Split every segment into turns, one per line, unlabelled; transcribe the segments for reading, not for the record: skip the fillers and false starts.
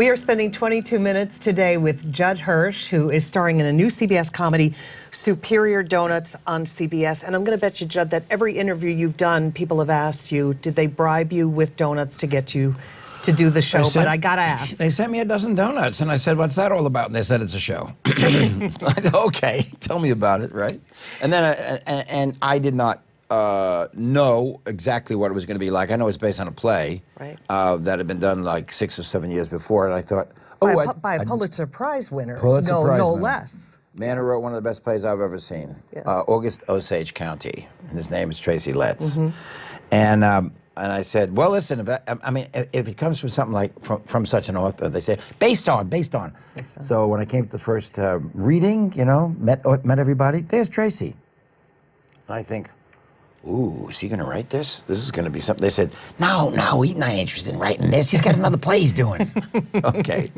We are spending 22 minutes today with Judd Hirsch, who is starring in a new CBS comedy, Superior Donuts on CBS. And I'm going to bet you, Judd, that every interview you've done, people have asked you, did they bribe you with donuts to get you to do the show? But I got to ask.
They sent me a dozen donuts, and I said, what's that all about? And they said, it's a show. I said, okay, tell me about it, right? And then and I did not know exactly what it was going to be like. I know it's based on a play that had been done like 6 or 7 years before, and I thought,
by a Pulitzer Prize winner,
no
less.
Man who wrote one of the best plays I've ever seen, August Osage County, and his name is Tracy Letts. And I said, well, listen, if it comes from something like from such an author, they say based on. So when I came to the first reading, you know, met everybody. There's Tracy. And I think, ooh, is he going to write this? This is going to be something. They said, no, he's not interested in writing this. He's got another play he's doing. Okay.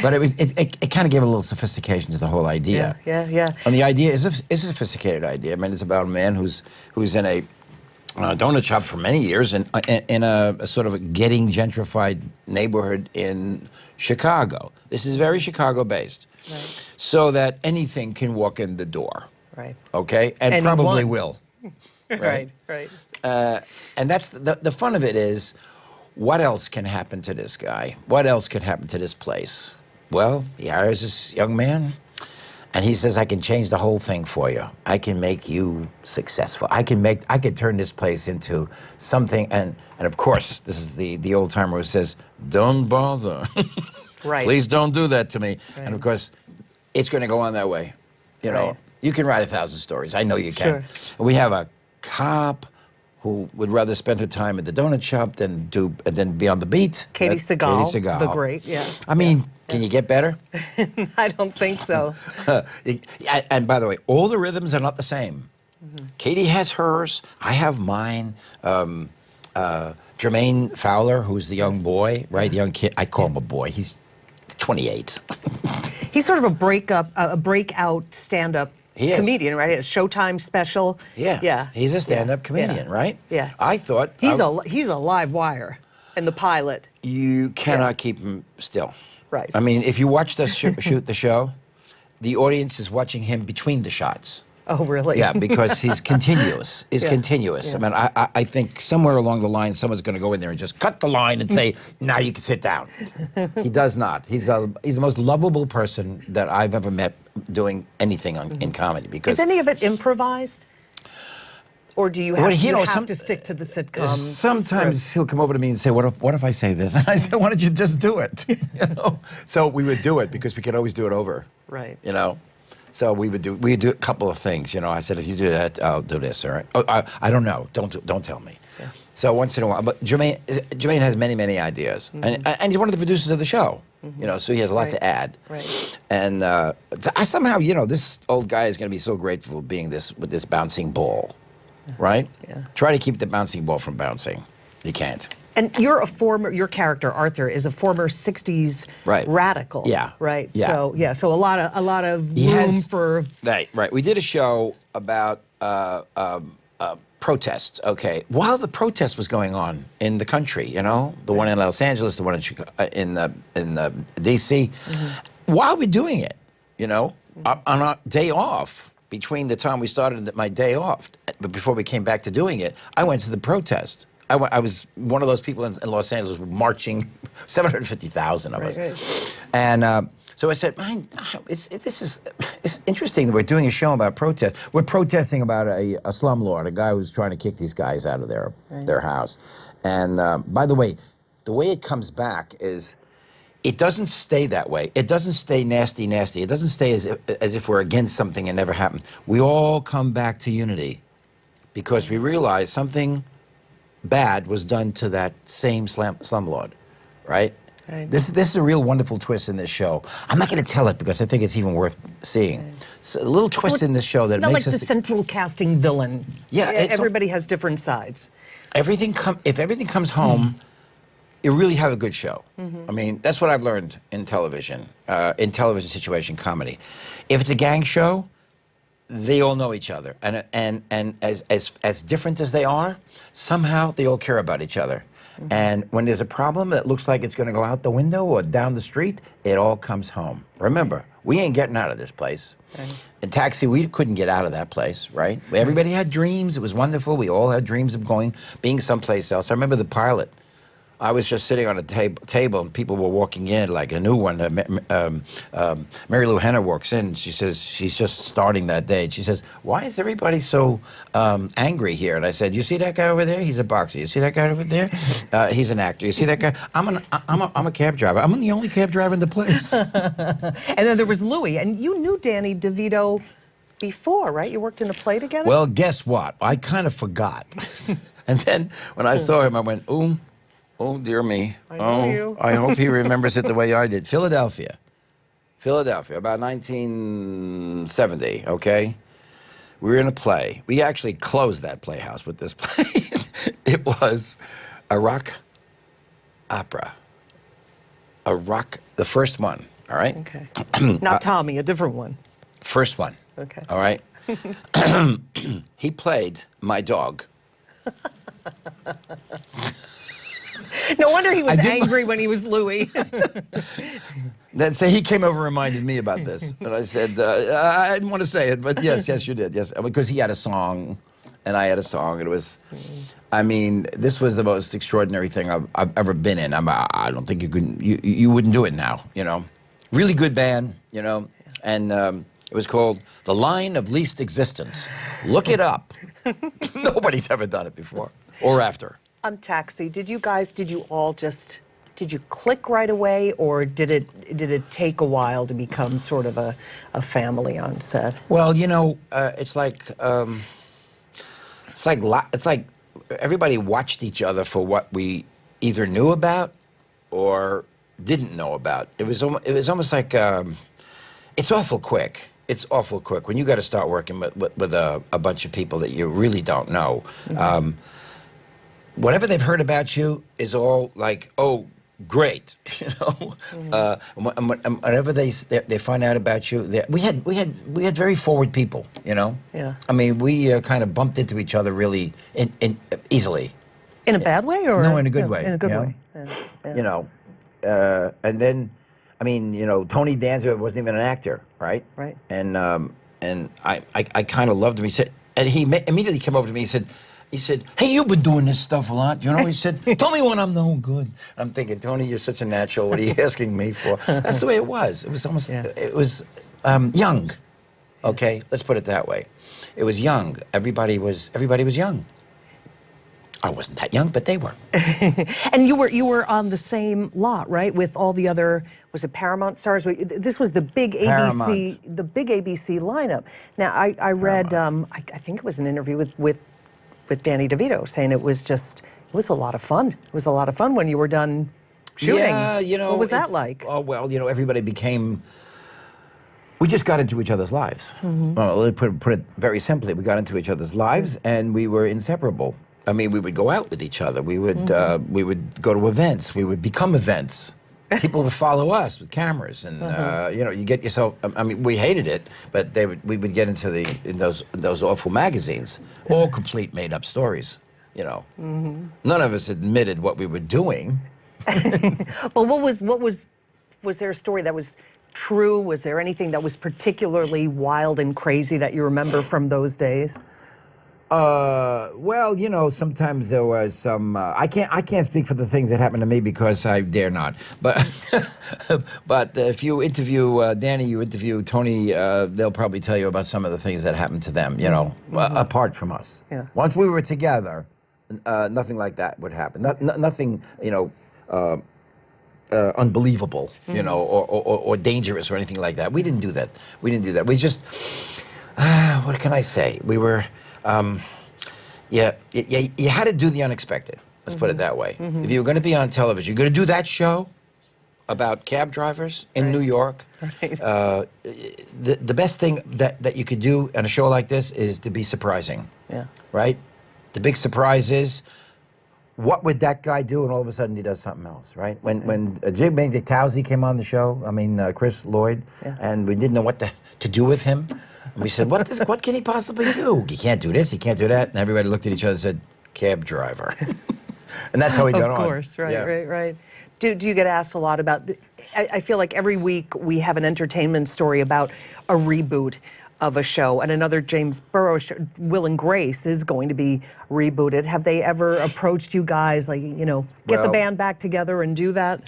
But it kind of gave a little sophistication to the whole idea.
Yeah.
And the idea is a sophisticated idea. I mean, it's about a man who's in a donut shop for many years in a sort of a getting gentrified neighborhood in Chicago. This is very Chicago-based. Right. So that anything can walk in the door. Right. Okay? And probably will.
Right.
And that's the fun of it is, what else can happen to this guy? What else could happen to this place? Well, he hires this young man, and he says, I can change the whole thing for you. I can make you successful. I could turn this place into something, and of course, this is the old timer who says, don't bother.
Right.
Please don't do that to me. Right. And of course, it's going to go on that way. You know, you can write 1,000 stories. I know you can. Sure. We have a cop who would rather spend her time at the donut shop than be on the beat.
Katie Segal, the great,
I mean, can you get better?
I don't think so.
And by the way, all the rhythms are not the same. Katie has hers. I have mine. Jermaine Fowler, who's the young boy, right? The young kid. I call him a boy. He's 28.
He's sort of a breakout stand-up comedian, right? A Showtime special.
Yeah. He's a stand-up comedian, right?
Yeah.
I thought
he's a live wire in the pilot.
You cannot keep him still.
Right.
I mean, if you watch us shoot the show, the audience is watching him between the shots.
Oh, really?
Yeah, because he's continuous. Continuous. Yeah. I mean, I think somewhere along the line, someone's going to go in there and just cut the line and say, now you can sit down. He does not. He's the most lovable person that I've ever met doing anything in comedy. Because
is any of it improvised? Or do you have to stick to the sitcom?
Sometimes he'll come over to me and say, what if I say this? And I said, why don't you just do it? You know? So we would do it because we could always do it over.
Right.
You know? So we'd do a couple of things, you know. I said, if you do that, I'll do this, all right? Oh, I don't know. Don't tell me. Yeah. So once in a while, but Jermaine has many ideas, and he's one of the producers of the show, you know. So he has a lot to add. Right. And I somehow, you know, this old guy is going to be so grateful being with this bouncing ball, right? Yeah. Try to keep the bouncing ball from bouncing. You can't.
And your character Arthur is a former '60s radical.
Yeah.
Right.
Yeah.
So a lot of room for.
Right. We did a show about protests. Okay. While the protest was going on in the country, you know, the one in Los Angeles, the one in Chicago, in D.C. While we're doing it, you know, on our day off, between the time we started my day off, but before we came back to doing it, I went to the protest. I was one of those people in Los Angeles marching, 750,000 of us. Right. And so I said, man, it's interesting that we're doing a show about protest. We're protesting about a slumlord, a guy who's trying to kick these guys out of their house. And by the way it comes back is, it doesn't stay that way. It doesn't stay nasty. It doesn't stay as if we're against something and never happened. We all come back to unity because we realize something bad was done to that same slumlord, right? This is a real wonderful twist in this show. I'm not going to tell it because I think it's even worth seeing. So a little twist in this show that makes us...
It's not like the central casting villain.
Yeah.
Everybody has different sides.
If everything comes home, you really have a good show. I mean, that's what I've learned in television situation comedy. If it's a gang show, they all know each other, and as different as they are, somehow they all care about each other. And when there's a problem that looks like it's going to go out the window or down the street, it all comes home. Remember, we ain't getting out of this place.
Right.
In Taxi, we couldn't get out of that place, right? Everybody had dreams. It was wonderful. We all had dreams of being someplace else. I remember the pilot. I was just sitting on a table, and people were walking in, like a new one. Mary Lou Henner walks in. She says she's just starting that day. She says, "Why is everybody so angry here?" And I said, "You see that guy over there? He's a boxer. You see that guy over there? He's an actor. You see that guy? I'm a cab driver. I'm the only cab driver in the place."
And then there was Louis, and you knew Danny DeVito before, right? You worked in a play together?
Well, guess what? I kind of forgot. And then when I saw him, I went, "Ooh. Oh, dear me.
I know you.
I hope he remembers it the way I did." Philadelphia, about 1970, okay? We were in a play. We actually closed that playhouse with this play. It was a rock opera. The first one, all right?
Okay. Not Tommy, a different one.
First one.
Okay.
All right? He played my dog.
No wonder he was angry when he was Louis.
Then he came over and reminded me about this. And I said, I didn't want to say it, but yes, you did. Yes, because he had a song and I had a song. And it was, I mean, this was the most extraordinary thing I've ever been in. I don't think you wouldn't do it now, you know. Really good band, you know. And it was called The Line of Least Existence. Look it up. Nobody's ever done it before or after.
On Taxi, did you all just click right away, or did it take a while to become sort of a family on set?
Well, you know, it's like everybody watched each other for what we either knew about or didn't know about. It was almost like it's awful quick. It's awful quick when you got to start working with a bunch of people that you really don't know. Mm-hmm. Whatever they've heard about you is all like, oh, great, you know. Mm-hmm. Whenever they find out about you, we had very forward people, you know.
Yeah.
I mean, we kind of bumped into each other really easily.
In a bad way, or
no, in a good way.
In a good way.
You know, and then, I mean, you know, Tony Danza wasn't even an actor, right?
Right.
And I kind of loved him. He said, and he immediately came over to me. He said, "Hey, you've been doing this stuff a lot, you know?" He said, "Tell me when I'm no good." I'm thinking, Tony, you're such a natural. What are you asking me for? That's the way it was. It was almost, it was young. Okay, let's put it that way. It was young. Everybody was young. I wasn't that young, but they were.
And you were on the same lot, right, with all the other, was it Paramount stars? This was the big ABC, the big ABC lineup. Now I read, I think it was an interview with Danny DeVito saying it was a lot of fun. It was a lot of fun when you were done shooting.
Yeah, you know.
What was that like?
Oh, well, you know, everybody we just got into each other's lives. Mm-hmm. Well, let me put it very simply. We got into each other's lives, and we were inseparable. I mean, we would go out with each other. We would we would go to events. We would become events. People would follow us with cameras, and you know, you get yourself. I mean, we hated it, but we would get into those awful magazines, all complete made-up stories. You know, none of us admitted what we were doing.
Well, was there a story that was true? Was there anything that was particularly wild and crazy that you remember from those days?
Well, you know, sometimes there was some. I can't speak for the things that happened to me because I dare not. But but if you interview Danny, you interview Tony, they'll probably tell you about some of the things that happened to them. You know, apart from us.
Yeah.
Once we were together, nothing like that would happen. Nothing, you know, unbelievable, you know, or dangerous or anything like that. We didn't do that. We just. What can I say? We were. You had to do the unexpected. Let's put it that way. If you were going to be on television, you're going to do that show about cab drivers in New York.
Right.
The best thing that you could do on a show like this is to be surprising.
Yeah.
Right? The big surprise is, what would that guy do? And all of a sudden he does something else, right? When Jermaine Fowler came on the show, I mean, Chris Lloyd, and we didn't know what to do with him. And we said, what can he possibly do? He can't do this, he can't do that. And everybody looked at each other and said, cab driver. And that's how we got on.
Of course, right,
Yeah.
right. Do you get asked a lot about, I feel like every week we have an entertainment story about a reboot of a show, and another James Burrows show, Will and Grace, is going to be rebooted. Have they ever approached you guys, like, get the
Well-
band back together and do that?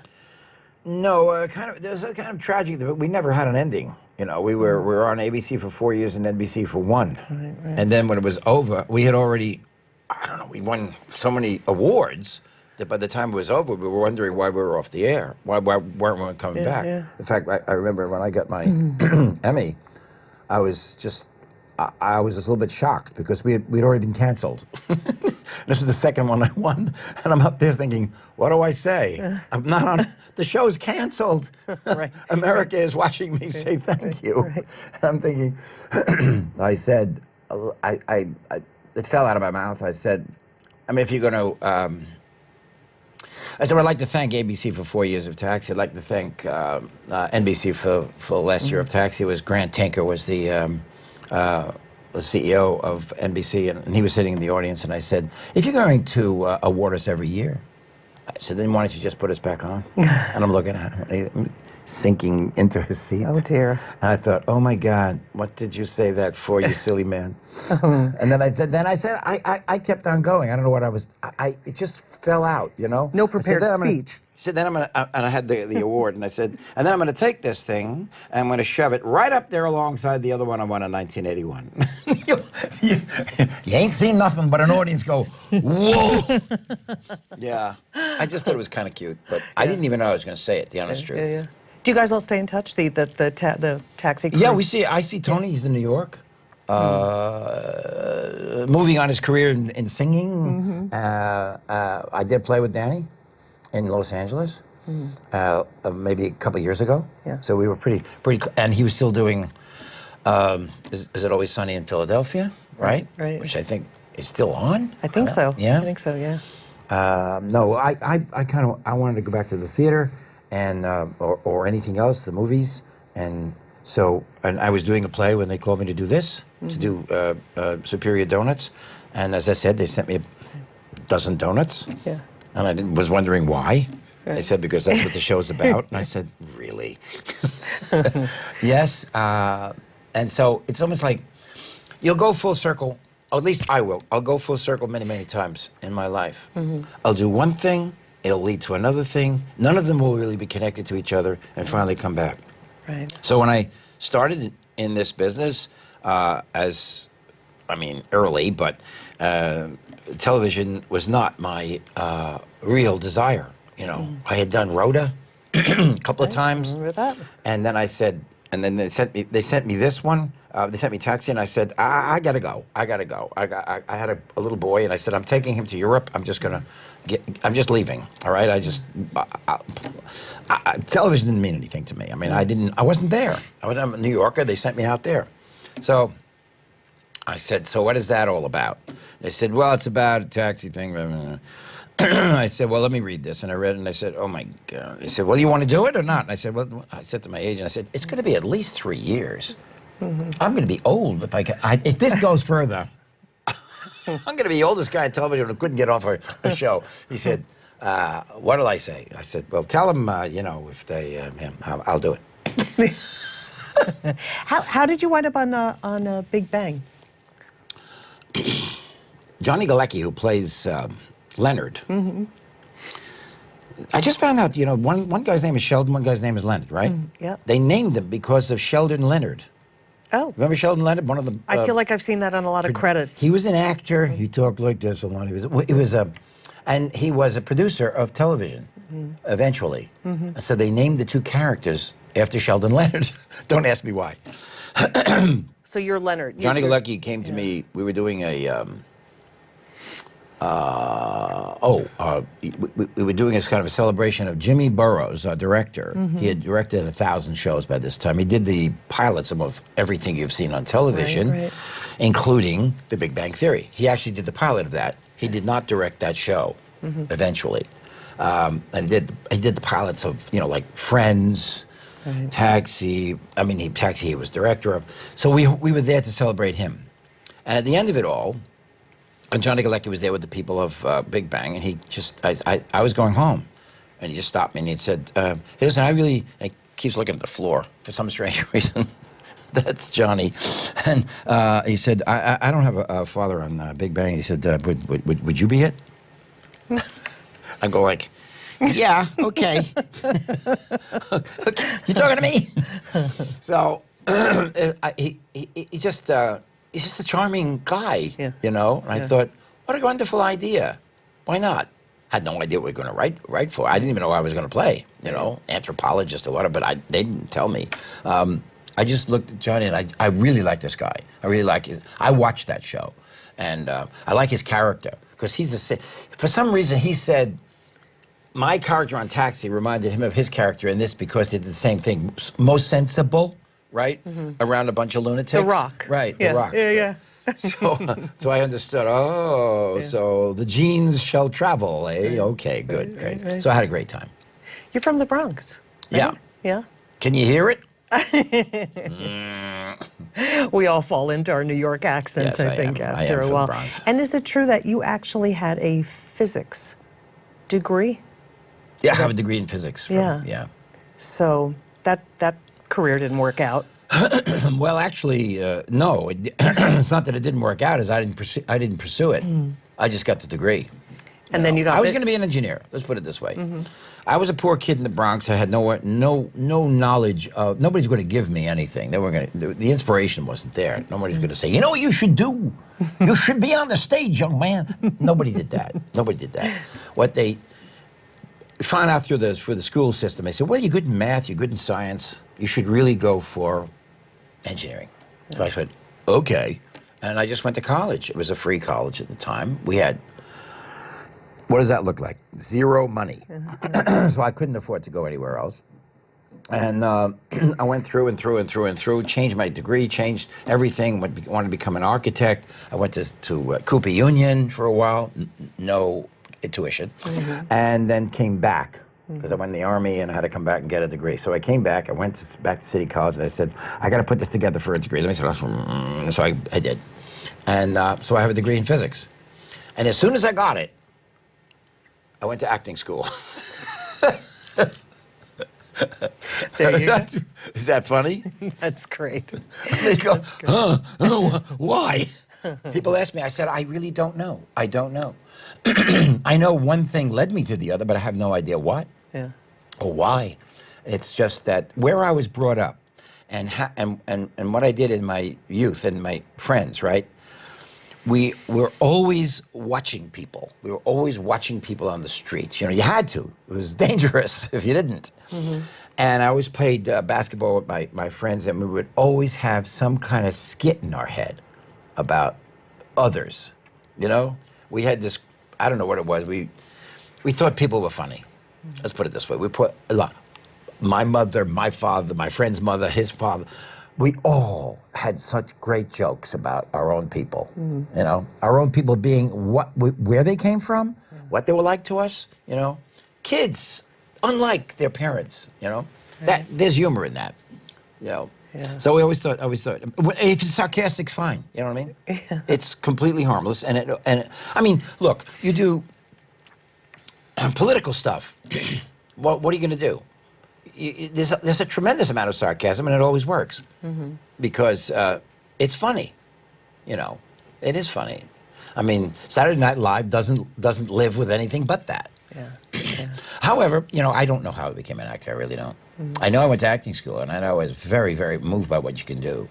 No, there's a kind of tragic, but we never had an ending. We were on ABC for 4 years and NBC for one.
Right.
And then when it was over, we had already, I don't know, we won so many awards that by the time it was over, we were wondering why we were off the air. Why weren't we coming back?
Yeah.
In fact, I remember when I got my Emmy, I was just a little bit shocked because we'd already been canceled. This is the second one I won, and I'm up there thinking, what do I say? I'm not on. The show's canceled.
Right.
America is watching me say thank you.
Right.
And I'm thinking, I said, it fell out of my mouth. I said, if you're going to, I said, I'd like to thank ABC for 4 years of Taxi. I'd like to thank NBC for the last year of Taxi. It was Grant Tinker was the CEO of NBC, and he was sitting in the audience, and I said, if you're going to award us every year, I said, then why don't you just put us back on? And I'm looking at him, sinking into his seat.
Oh, dear.
And I thought, oh my God, what did you say that for, you silly man? And then I said, I kept on going. I don't know what I was, it just fell out,
No prepared speech.
I said, then I'm going to, and I had the award, and I said, and then I'm going to take this thing, and I'm going to shove it right up there alongside the other one I won in 1981. you ain't seen nothing but an audience go, whoa. Yeah, I just thought it was kind of cute, but I didn't even know I was going to say it, the honest truth.
Yeah. Do you guys all stay in touch, the taxi crew?
Yeah, I see Tony, he's in New York. Moving on his career in singing. I did play with Danny in Los Angeles, maybe a couple of years ago.
Yeah.
So we were pretty, and he was still doing, is It Always Sunny in Philadelphia, right?
Right.
Which I think is still on.
I think so.
Yeah.
I think so, yeah.
No, I wanted to go back to the theater and, or anything else, the movies. And I was doing a play when they called me to do this, to do Superior Donuts. And as I said, they sent me a dozen donuts.
Yeah.
And I was wondering why. They said, because that's what the show's about. And I said, really? Yes. And so it's almost like you'll go full circle, or at least I will. I'll go full circle many, many times in my life. I'll do one thing, it'll lead to another thing. None of them will really be connected to each other and finally come back.
Right.
So when I started in this business, early, but television was not my real desire. I had done Rhoda a couple of times,
Remember that?
and then I said, and then they sent me this one. They sent me Taxi, and I said, I gotta go. I had a little boy, and I said, I'm taking him to Europe. I'm just leaving. All right. Television didn't mean anything to me. I wasn't there. I was a New Yorker. They sent me out there. So I said, so what is that all about? They said, well, it's about a taxi thing. I said, well, let me read this. And I read it, and I said, oh, my God. They said, well, you want to do it or not? And I said, well, I said to my agent, I said, it's going to be at least 3 years. I'm going to be old if this goes further. I'm going to be the oldest guy in television who couldn't get off a show. He said, what'll I say? I said, well, tell them, if they, I'll do it.
How did you wind up on Big Bang?
Johnny Galecki, who plays Leonard. I just found out, one guy's name is Sheldon, one guy's name is Leonard, right?
Yeah.
They named them because of Sheldon Leonard.
Oh.
Remember Sheldon Leonard? One of the.
I feel like I've seen that on a lot of credits.
He was an actor. He talked like this a lot. And he was a producer of television. Eventually, so they named the two characters after Sheldon Leonard. Don't ask me why.
So you're Leonard.
Johnny Galecki came to me. We were doing we were doing this kind of a celebration of Jimmy Burrows, our director. He had directed 1,000 shows by this time. He did the pilots of everything you've seen on television,
Right.
including The Big Bang Theory. He actually did the pilot of that. He did not direct that show eventually. And he did the pilots of, like Friends,
Right.
Taxi. Taxi he was director of. So we were there to celebrate him. And at the end of it all, And Johnny Galecki was there with the people of Big Bang, and he just, I was going home, and he just stopped me and he said, hey, listen, I really, and he keeps looking at the floor for some strange reason. That's Johnny. And he said, I don't have a father on Big Bang. He said, would you be it? I go like, yeah, okay. Okay. You talking to me? So he's just a charming guy, you know? And I thought, what a wonderful idea. Why not? Had no idea what we were going to write for. I didn't even know I was going to play, you know, anthropologist or whatever, but they didn't tell me. I just looked at Johnny, and I really like this guy. I really like I watched that show, and I like his character, because for some reason he said, my character on Taxi reminded him of his character in this because they did the same thing. Most sensible, right? Around a bunch of lunatics.
The Rock.
Right,
yeah.
The Rock.
Yeah.
So I understood, so the genes shall travel, eh? Okay, good, great. So I had a great time.
You're from the Bronx, right?
Yeah.
Yeah.
Can you hear it?
We all fall into our New York accents,
Yes,
I think,
I am.
after
I am
a
from
while.
the Bronx.
And is it true that you actually had a physics degree?
Yeah, I have a degree in physics. Yeah.
So that career didn't work out.
Well, actually, no. It's not that it didn't work out; I didn't pursue it. I just got the degree.
And then you got.
I was going to be an engineer. Let's put it this way. I was a poor kid in the Bronx. I had no knowledge of. Nobody's going to give me anything. They were going to. The inspiration wasn't there. Nobody's going to say, you know what you should do? You should be on the stage, young man. Nobody did that. Nobody did that. What they found out through the school system, they said, well, you're good in math. You're good in science. You should really go for engineering. So I said, okay. And I just went to college. It was a free college at the time. We had, what does that look like? Zero money. So I couldn't afford to go anywhere else. And I went through and through and through and through, changed my degree, changed everything, wanted to become an architect. I went to Cooper Union for a while, no tuition, and then came back. Because I went in the Army and I had to come back and get a degree. So I came back, I went back to City College, and I said, I got to put this together for a degree. So I did. And so I have a degree in physics. And as soon as I got it, I went to acting school.
There you go.
Is that funny?
That's great.
They go, why? People ask me, I said, I really don't know. I don't know. I know one thing led me to the other, but I have no idea what.
Yeah.
Or why. It's just that where I was brought up and what I did in my youth and my friends, right? We were always watching people. We were always watching people on the streets. You know, you had to. It was dangerous if you didn't. And I always played basketball with my friends, and we would always have some kind of skit in our head about others, you know? We had this, I don't know what it was, we thought people were funny. Let's put it this way. We put, look, my mother, my father, my friend's mother, his father, we all had such great jokes about our own people, you know? Our own people being where they came from, what they were like to us, you know? Kids, unlike their parents, you know? There's humor in that, you know? Yeah. So we always thought, if it's sarcastic, it's fine. You know what I mean? Yeah. It's completely harmless. And I mean, look, you do political stuff. What are you going to do? There's a tremendous amount of sarcasm, and it always works because it's funny. You know, it is funny. I mean, Saturday Night Live doesn't live with anything but that. Yeah. However, you know, I don't know how I became an actor. I really don't. I know I went to acting school, and I know I was very, very moved by what you can do.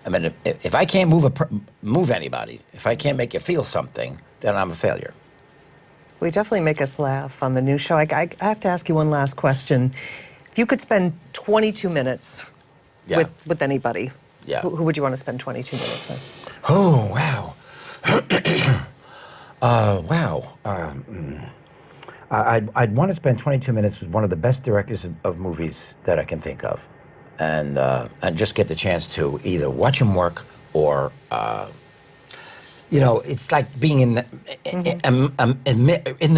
I mean, if I can't move anybody, if I can't make you feel something, then I'm a failure.
We definitely make us laugh on the new show. I have to ask you one last question. If you could spend 22 minutes with anybody, who would you want to spend 22 minutes with?
Oh, wow. I'd want to spend 22 minutes with one of the best directors of movies that I can think of, and just get the chance to either watch him work or, you know, it's like being in the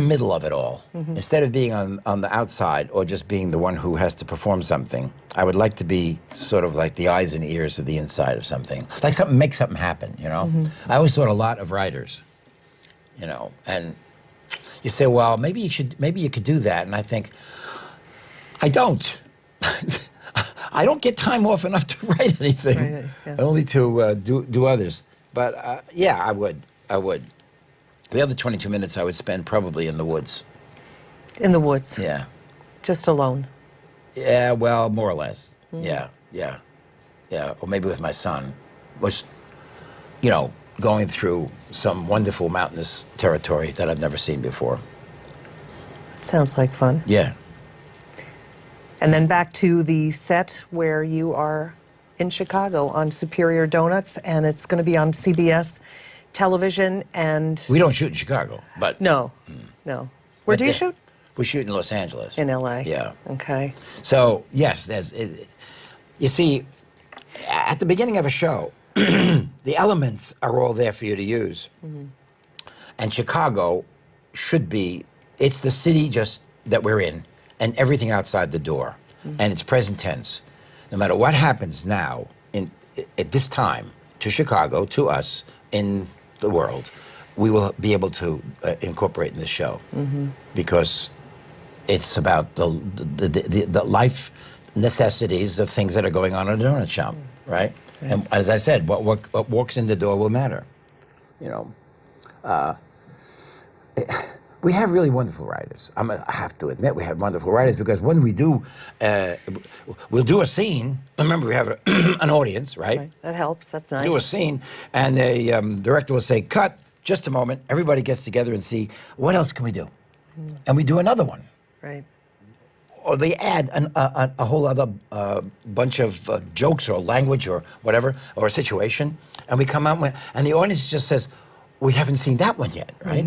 middle of it all. Instead of being on the outside or just being the one who has to perform something, I would like to be sort of like the eyes and ears of the inside of something, like make something happen, you know? I always thought a lot of writers. you know. And you say, well, maybe you could do that. And I think, I don't. I don't get time off enough to write anything,
Right, yeah.
only to do others. But yeah, I would. The other 22 minutes I would spend probably in the woods.
In the woods.
Yeah.
Just alone.
Yeah, well, more or less. Yeah. Or maybe with my son, which, you know, going through some wonderful mountainous territory that I've never seen before.
Sounds like fun.
Yeah.
And then back to the set where you are in Chicago on Superior Donuts, and it's going to be on CBS television. And
We don't shoot in Chicago, but
no. Where do you
yeah,
shoot?
we shoot in Los Angeles.
In LA.
Yeah.
Okay.
So yes, you see, at the beginning of a show, the elements are all there for you to use. And Chicago should be, it's the city just that we're in, and everything outside the door. And it's present tense. No matter what happens now, at this time, to Chicago, to us, in the world, we will be able to incorporate in the show. Because it's about the life necessities of things that are going on in a donut shop, right? And as I said, what walks in the door will matter. You know, we have really wonderful writers. I have to admit, we have wonderful writers because when we do, we'll do a scene. Remember, we have an audience, right?
That helps. That's nice.
Do a scene, and the director will say, "Cut! Just a moment." Everybody gets together and see what else can we do, and we do another one.
Right.
Or they add a whole other bunch of jokes or language or whatever, or a situation, and we come out with, and the audience just says, we haven't seen that one yet, right?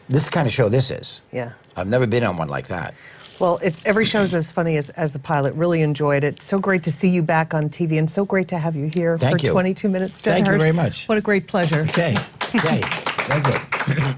This kind of show this is.
Yeah.
I've never been on one like that.
Well, if every show's as funny as the pilot, really enjoyed it. So great to see you back on TV, and so great to have you here
Thank
for
you.
22 minutes. Judd
Thank you
Hirsch.
very much.
What a great pleasure.
Okay, very good.